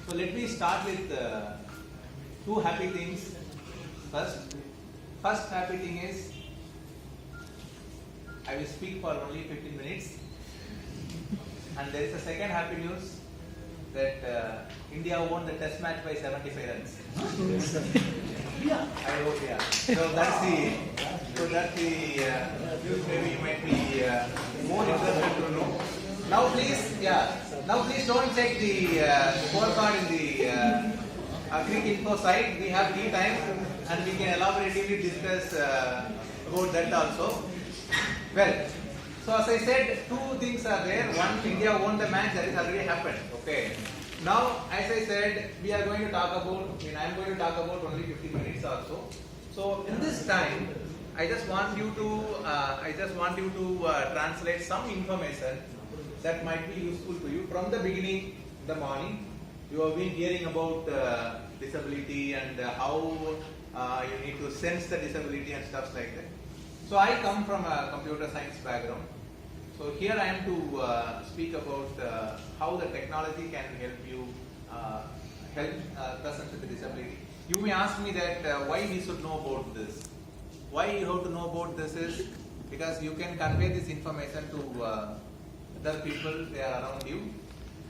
So let me start with two happy things. First happy thing is I will speak for only 15 minutes. And there is a second happy news that India won the test match by 75 runs. Yeah, I hope, yeah. So that's the news maybe you might be more interested to know. Now please don't check the scorecard in the Greek info site. We have tea time and we can elaboratively discuss about that also. Well, so as I said, two things are there. One, India won the match, that is already happened. Okay. Now, as I said, we are going to talk about, I am going to talk about only 15 minutes or so. So in this time, I just want you to translate some information that might be useful to you. From the beginning, the morning, you have been hearing about disability and how you need to sense the disability and stuff like that. So I come from a computer science background. So here I am to speak about how the technology can help you help persons with disability. You may ask me that why we should know about this. Why you have to know about this is because you can convey this information to other people they are around you.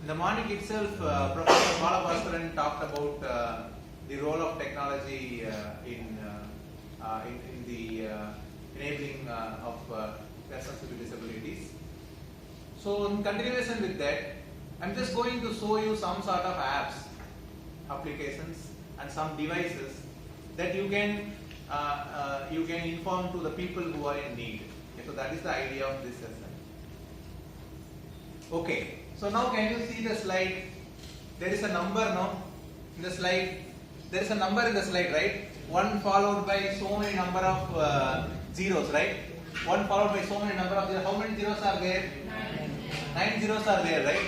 In the morning itself, Professor Balabhaskaran talked about the role of technology in the enabling of persons with disabilities. So in continuation with that, I'm just going to show you some sort of apps, applications and some devices that you can inform to the people who are in need. Okay, so that is the idea of this session. Okay, so now can you see the slide? There is a number now in the slide. There is a number in the slide, right? One followed by so many number of zeros, right? One followed by so many number of zeros. How many zeros are there? 9 zeros are there, right?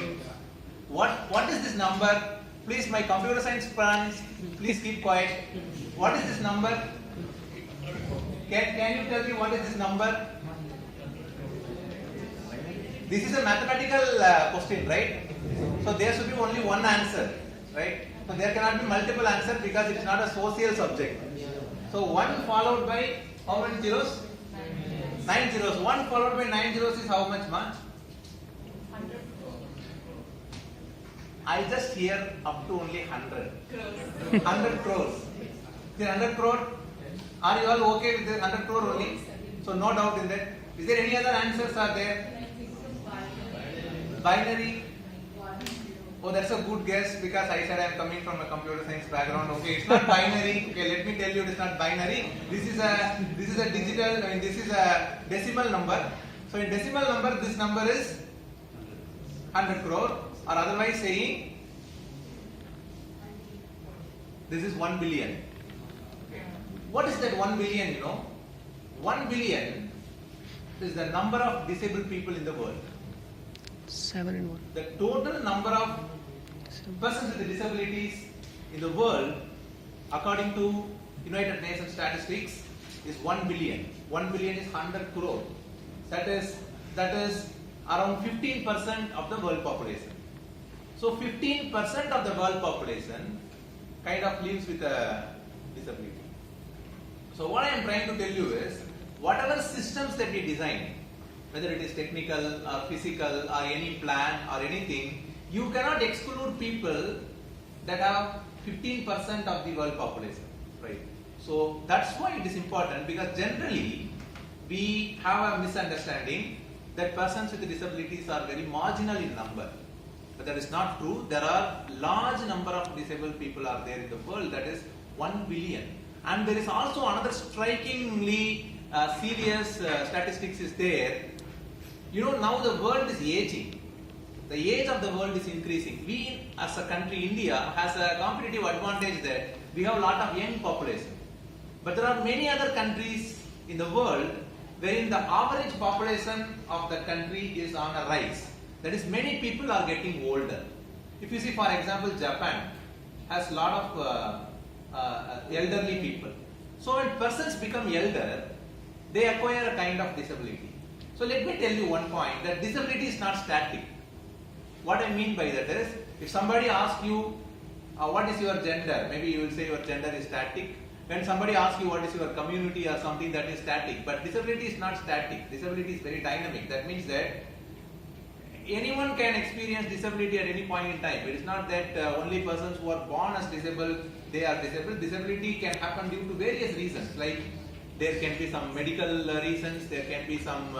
What is this number? Please, my computer science friends, please keep quiet. What is this number? Can you tell me what is this number? This is a mathematical question, right? So there should be only one answer, right? So there cannot be multiple answers because it is not a social subject. So 1 followed by how many zeros? 9 zeros. 1 followed by 9 zeros is how much, ma? 100. I just hear up to only 100. 100 crores. Is it 100 crore? Are you all okay with the 100 crore only? So no doubt in that. Is there any other answers are there? Binary. Oh, that's a good guess because I said I am coming from a computer science background. Okay, it's not binary. Okay, let me tell you, it's not binary. This is a digital. I mean, this is a decimal number. So in decimal number, this number is 100 crore, or otherwise saying this is 1 billion. Okay. What is that 1 billion? You know, 1 billion is the number of disabled people in the world. 7 and 1. The total number of persons with disabilities in the world, according to United Nations statistics, is 1 billion. 1 billion is 100 crore. That is around 15% of the world population. So 15% of the world population kind of lives with a disability. So what I am trying to tell you is, whatever systems that we design, whether it is technical or physical or any plan or anything, you cannot exclude people that have 15% of the world population, right? So that's why it is important, because generally we have a misunderstanding that persons with disabilities are very marginal in number. But that is not true. There are large number of disabled people are there in the world, that is 1 billion. And there is also another strikingly serious statistics is there. You know, now the world is aging. The age of the world is increasing. We as a country, India, has a competitive advantage that we have a lot of young population. But there are many other countries in the world wherein the average population of the country is on a rise. That is, many people are getting older. If you see, for example, Japan has a lot of elderly people. So when persons become elder, they acquire a kind of disability. So let me tell you one point, that disability is not static. What I mean by that is, if somebody asks you, what is your gender? Maybe you will say your gender is static. When somebody asks you what is your community or something, that is static. But disability is not static. Disability is very dynamic. That means that anyone can experience disability at any point in time. It is not that only persons who are born as disabled, they are disabled. Disability can happen due to various reasons. Like there can be some medical reasons. There can be some.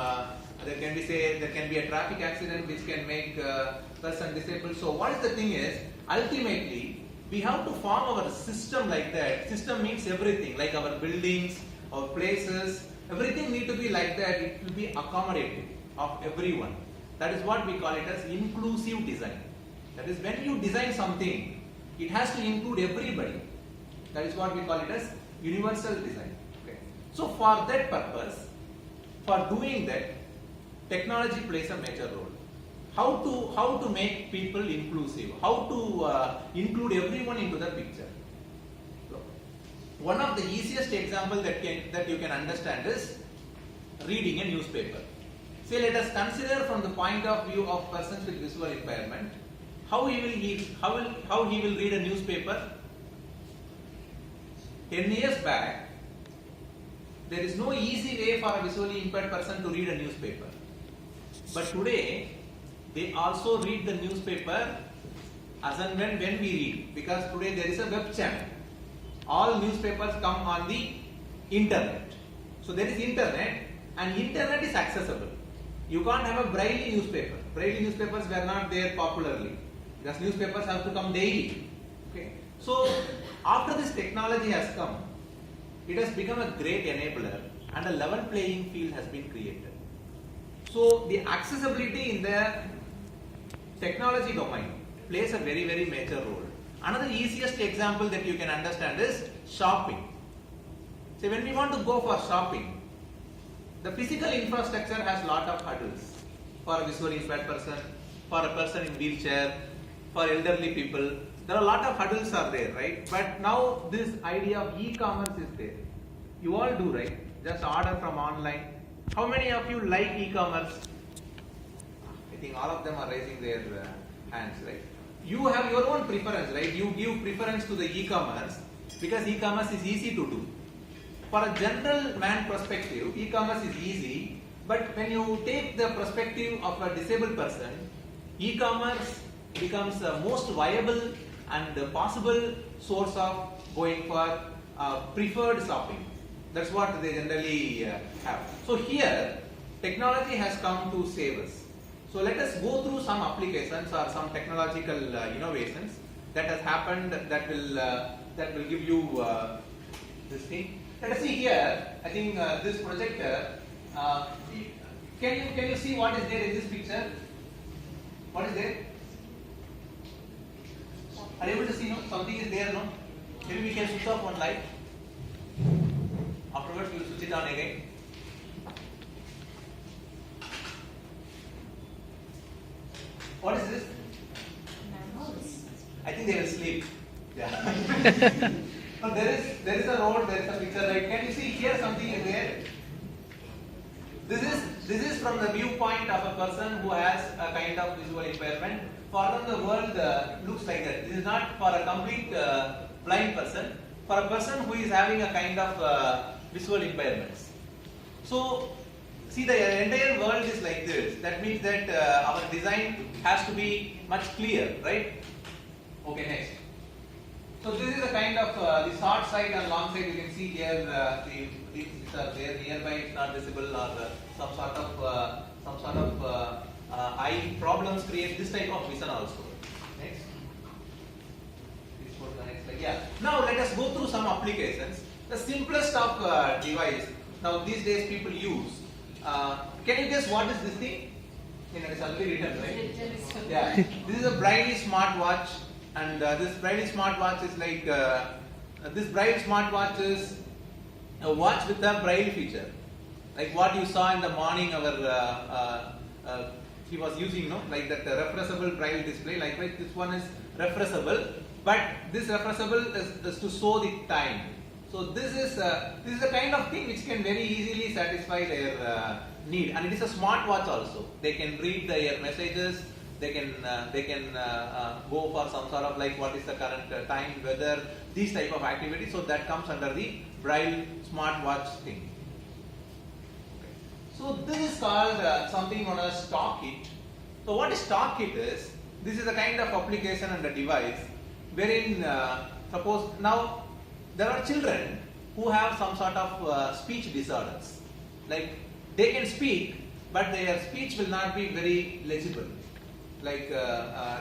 There can be a traffic accident which can make a person disabled. So what is the thing is, ultimately we have to form our system like that. System means everything, like our buildings, our places, everything need to be like that. It will be accommodating of everyone. That is what we call it as inclusive design. That is, when you design something, it has to include everybody. That is what we call it as universal design. Okay. So for that purpose, for doing that, technology plays a major role. How to make people inclusive? How to include everyone into the picture? So, one of the easiest example that you can understand is reading a newspaper. Say, let us consider from the point of view of persons with visual impairment, how he will read a newspaper. 10 years back, there is no easy way for a visually impaired person to read a newspaper. But today, they also read the newspaper as and when we read, because today there is a web channel. All newspapers come on the internet. So there is internet, and internet is accessible. You can't have a braille newspaper. Braille newspapers were not there popularly, because newspapers have to come daily. Okay. So after this technology has come, it has become a great enabler, and a level playing field has been created. So the accessibility in the technology domain plays a very, very major role. Another easiest example that you can understand is shopping. So when we want to go for shopping, the physical infrastructure has a lot of hurdles for a visually impaired person, for a person in wheelchair, for elderly people. There are a lot of hurdles are there, right? But now this idea of e-commerce is there. You all do, right? Just order from online. How many of you like e-commerce? I think all of them are raising their hands, right? You have your own preference, right? You give preference to the e-commerce because e-commerce is easy to do. For a general man perspective, e-commerce is easy, but when you take the perspective of a disabled person, e-commerce becomes the most viable and possible source of going for preferred shopping. That's what they generally have. So here, technology has come to save us. So let us go through some applications or some technological innovations that has happened that will give you this thing. Let us see here. I think this projector. Can you see what is there in this picture? What is there? Are you able to see? No, something is there. No, maybe we can switch off one light. Afterwards, we will switch it on again. What is this? I think they will sleep. Yeah. So there is a road. There is a picture. Right? Can you see here? Something is there. This is from the viewpoint of a person who has a kind of visual impairment. For them, the world looks like that. This is not for a complete blind person. For a person who is having a kind of visual impairments. So, see, the entire world is like this. That means that our design has to be much clear, right? Okay, next. So this is a kind of the short side and long side. You can see here these are there nearby. It's not visible, or some sort of eye problems create this type of vision also. Next. Please go to the next slide. Yeah. Now let us go through some applications. The simplest of device. Now these days people use. Can you guess what is this thing? It's already written, right? Yeah. This is a Braille smartwatch, and this Braille smartwatch is like this Braille smartwatch is a watch with a Braille feature, like what you saw in the morning. He was using, like that refreshable Braille display. Likewise, this one is refreshable, but this refreshable is to show the time. So this is a kind of thing which can very easily satisfy their need, and it is a smartwatch also. They can read their messages, They can go for some sort of like what is the current time, weather, these type of activities. So that comes under the Braille smartwatch thing. Okay. So this is called something known as StockKit. So what is StockKit is, this is a kind of application and a device wherein suppose now there are children who have some sort of speech disorders. Like they can speak, but their speech will not be very legible. Like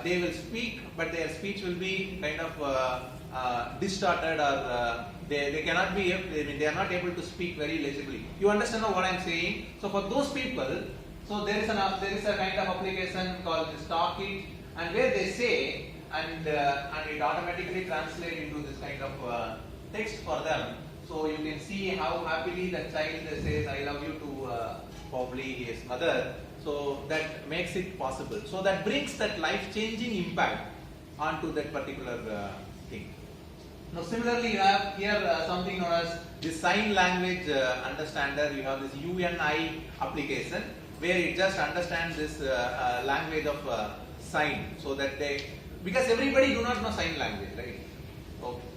they will speak, but their speech will be kind of distorted, or they cannot be. I mean, they are not able to speak very legibly. You understand what I am saying? So for those people, so there is a kind of application called StockKit, and where they say, and it automatically translates into this kind of text for them. So you can see how happily the child says "I love you" to probably his mother. So that makes it possible. So that brings that life-changing impact onto that particular thing. Now similarly, you have here something known as the sign language understander. You have this UNI application where it just understands this language of sign, so that because everybody do not know sign language, right?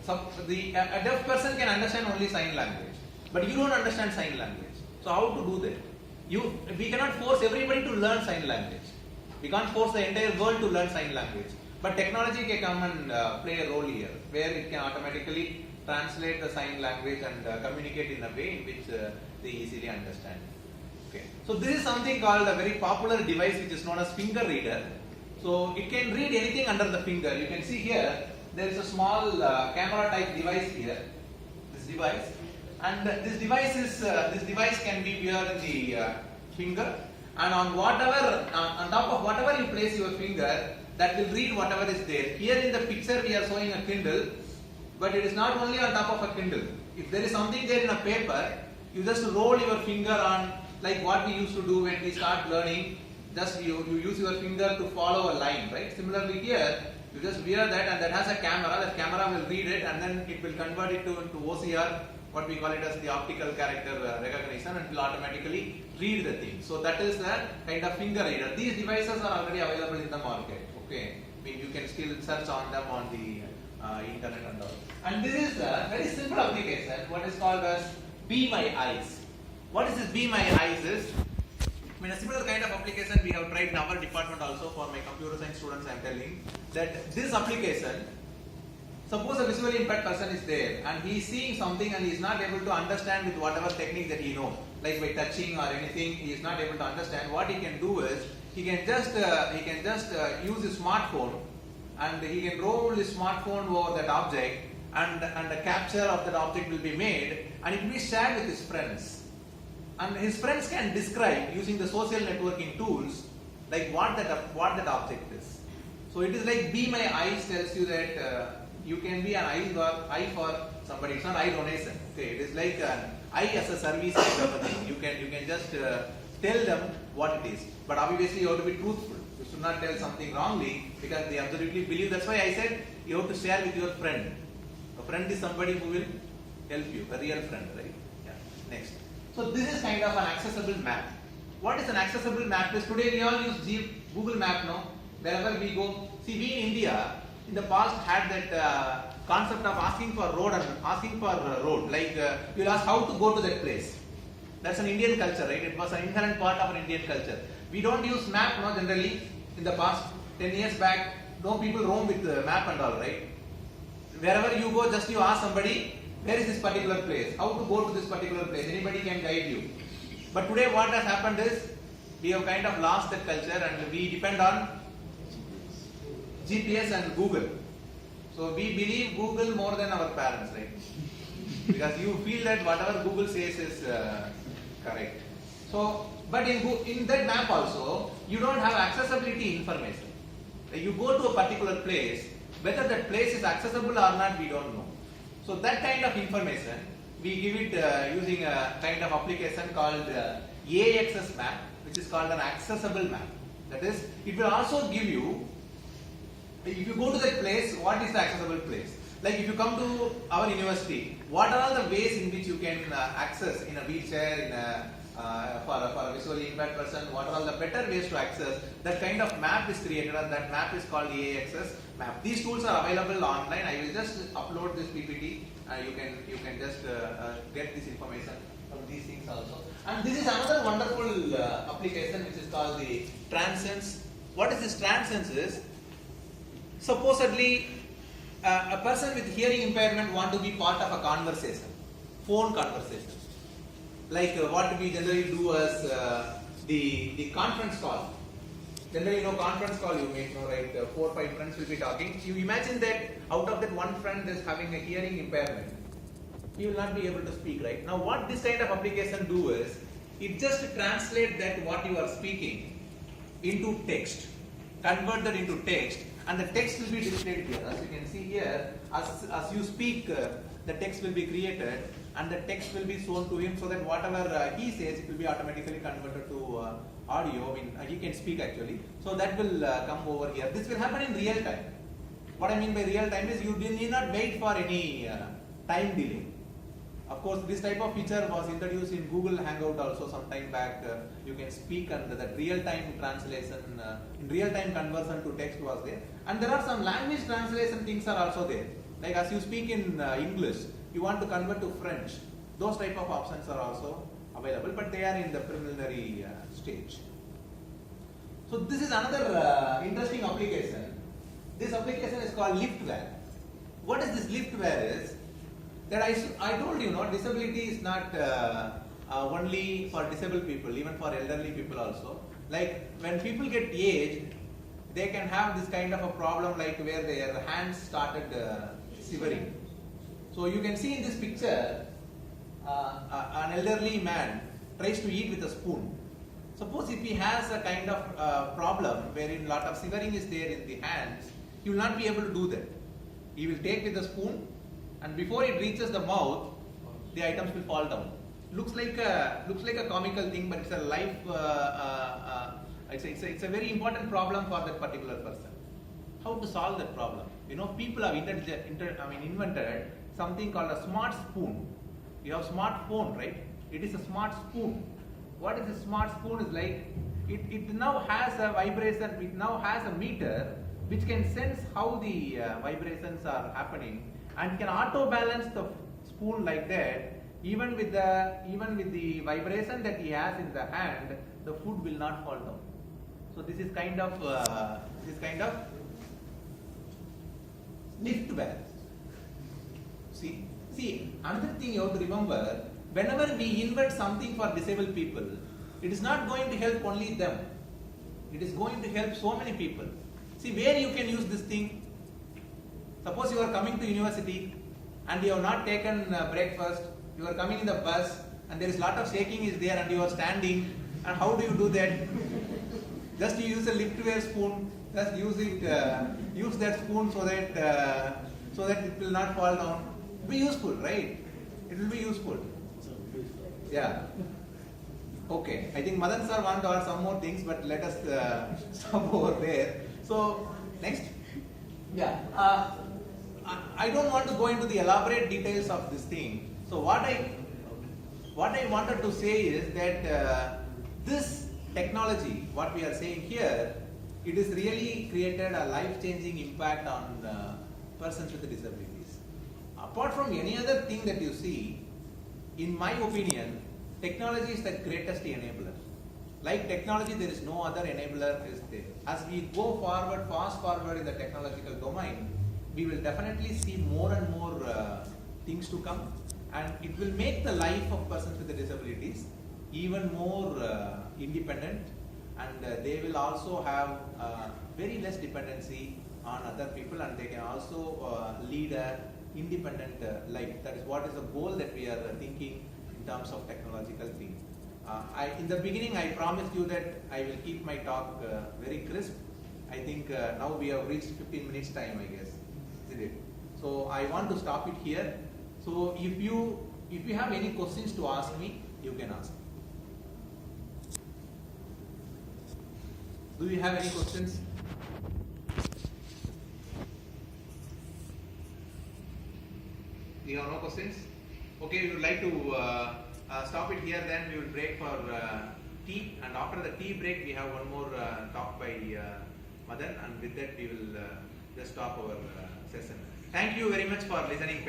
So a deaf person can understand only sign language, but you don't understand sign language. So how to do that? We cannot force everybody to learn sign language. We can't force the entire world to learn sign language. But technology can come and play a role here, where it can automatically translate the sign language and communicate in a way in which they easily understand. Okay. So this is something called a very popular device which is known as finger reader. So it can read anything under the finger. You can see here there is a small camera type device here. This device, and this device can be here in the finger, and on top of whatever you place your finger, that will read whatever is there. Here in the picture we are showing a Kindle, but it is not only on top of a Kindle. If there is something there in a paper, you just roll your finger on, like what we used to do when we start learning. Just you use your finger to follow a line, right? Similarly here, you just wear that, and that has a camera. That camera will read it, and then it will convert it into OCR, what we call it as the optical character recognition, and it will automatically read the thing. So that is a kind of finger reader. These devices are already available in the market. Okay, I mean you can still search on them on the internet and all. And this is a very simple application, what is called as Be My Eyes. What is this Be My Eyes is? I mean, a similar kind of application we have tried in our department also. For my computer science students, I am telling that this application, suppose a visually impaired person is there and he is seeing something and he is not able to understand with whatever technique that he knows, like by touching or anything, he is not able to understand. What he can do is he can just use his smartphone, and he can roll his smartphone over that object, and a capture of that object will be made, and it will be shared with his friends. And his friends can describe using the social networking tools like what that object is. So it is like Be My Eyes tells you that you can be an eye for somebody. It's not eye donation. Okay, it is like an eye as a service kind of a thing. You can just tell them what it is. But obviously you have to be truthful. You should not tell something wrongly, because they absolutely believe. That's why I said you have to share with your friend. A friend is somebody who will help you, a real friend, right? Yeah. Next. So this is kind of an accessible map. What is an accessible map? Is today we all use Google Map now. Wherever we go. See, we in India in the past had that concept of asking for road. Like you'll ask how to go to that place. That's an Indian culture, right? It was an inherent part of an Indian culture. We don't use map now generally. In the past 10 years back, no people roam with map and all, right? Wherever you go, just you ask somebody, where is this particular place? How to go to this particular place? Anybody can guide you. But today what has happened is, we have kind of lost that culture and we depend on GPS and Google. So we believe Google more than our parents, right? Because you feel that whatever Google says is correct. So, but in that map also, you don't have accessibility information. You go to a particular place, whether that place is accessible or not, we don't know. So that kind of information, we give it using a kind of application called AXS map, which is called an accessible map. That is, it will also give you, if you go to that place, what is the accessible place? Like if you come to our university, what are all the ways in which you can access in a wheelchair, for a visually impaired person, what are all the better ways to access. That kind of map is created, and that map is called EAXS map. These tools are available online. I will just upload this PPT. You can just get this information from these things also. And this is another wonderful application which is called the Transcends. What is this Transcends is, supposedly a person with hearing impairment want to be part of a conversation, phone conversation. Like what we generally do as the conference call. Generally, conference call you make, right? 4 or 5 friends will be talking. You imagine that out of that one friend is having a hearing impairment. You will not be able to speak, right? Now, what this kind of application do is, it just translate that what you are speaking into text, convert that into text, and the text will be displayed here. As you can see here, as you speak, the text will be created, and the text will be shown to him, so that whatever he says, it will be automatically converted to audio. I mean, he can speak actually. So that will come over here. This will happen in real time. What I mean by real time is, you need not wait for any time delay. Of course, this type of feature was introduced in Google Hangout also some time back. You can speak, and that real-time translation, in real-time conversion to text was there. And there are some language translation things are also there. Like as you speak in English, you want to convert to French. Those type of options are also available, but they are in the preliminary stage. So this is another interesting application. This application is called Liftware. What is this Liftware is? That I told you, disability is not only for disabled people, even for elderly people also. Like when people get aged, they can have this kind of a problem, like where their hands started shivering. So you can see in this picture, an elderly man tries to eat with a spoon. Suppose if he has a kind of problem wherein a lot of shivering is there in the hands, he will not be able to do that. He will take with a spoon, and before it reaches the mouth, the items will fall down. Looks like a comical thing, but it's a life. It's a very important problem for that particular person. How to solve that problem? People have invented something called a smart spoon. You have smartphone, right? It is a smart spoon. What is a smart spoon is like? It now has a vibration. It now has a meter which can sense how the vibrations are happening, and can auto balance the spoon like that. Even with the vibration that he has in the hand, the food will not fall down. So this is kind of Liftware. See, another thing you have to remember: whenever we invent something for disabled people, it is not going to help only them. It is going to help so many people. See, where you can use this thing. Suppose you are coming to university and you have not taken breakfast. You are coming in the bus and there is a lot of shaking is there, and you are standing. And how do you do that? Just you use a Liftware spoon. Just use it. Use that spoon so that it will not fall down. It will be useful, right? It will be useful. Yeah. Okay. I think Madan sir want to add some more things, but let us stop over there. So next. Yeah. I don't want to go into the elaborate details of this thing. So what I wanted to say is that this technology, what we are saying here, it is really created a life-changing impact on persons with disabilities. Apart from any other thing that you see, in my opinion, technology is the greatest enabler. Like technology, there is no other enabler is there. As we go forward, fast forward in the technological domain, we will definitely see more and more things to come, and it will make the life of persons with disabilities even more independent, and they will also have very less dependency on other people, and they can also lead a independent life. That is what is the goal that we are thinking in terms of technological thing. In the beginning, I promised you that I will keep my talk very crisp. I think now we have reached 15 minutes time, I guess. Isn't it? So I want to stop it here. So if you have any questions to ask me, you can ask. Do you have any questions? You have no questions? Okay, we would like to stop it here. Then we will break for tea, and after the tea break, we have one more talk by Madan, and with that we will just stop our session. Thank you very much for listening.